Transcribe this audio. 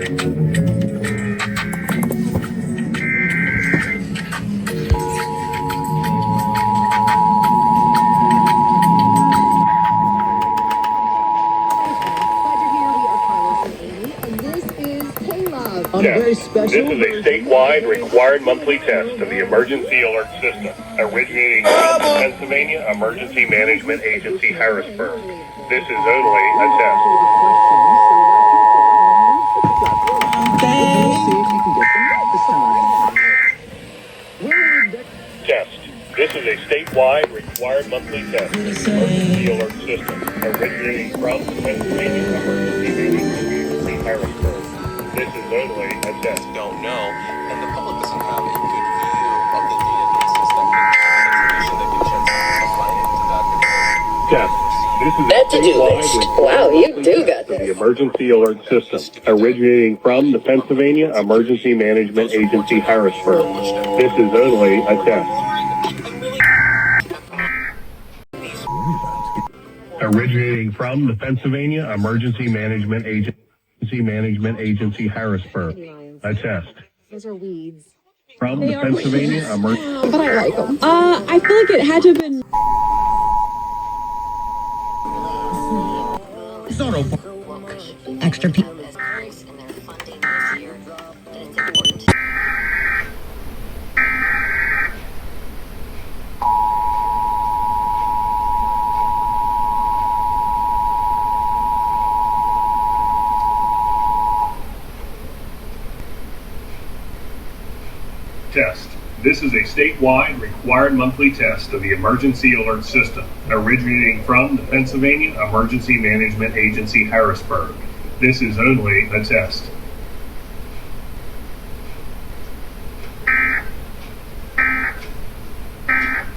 This is a statewide required monthly test of the emergency alert system, originating from Pennsylvania Emergency Management Agency, Harrisburg. This is only a test. Test. This is a statewide required monthly test of the emergency alert system, originating from Pennsylvania Emergency Management Agency, Harrisburg. This is only a test. Don't know, and the public doesn't have a good view of the databases that can apply into that. Test. This is That to-do list. Wow, you do got the this. emergency alert system, originating from the Pennsylvania Emergency Management Agency, Harrisburg. This is only a test. Originating from the Pennsylvania Emergency Management Agency, Harrisburg. A test. Those are weeds. From the Pennsylvania Emergency. But I like them. I feel like it had to have been. Extra people. Test. This is a statewide required monthly test of the emergency alert system, originating from the Pennsylvania Emergency Management Agency, Harrisburg. This is only a test.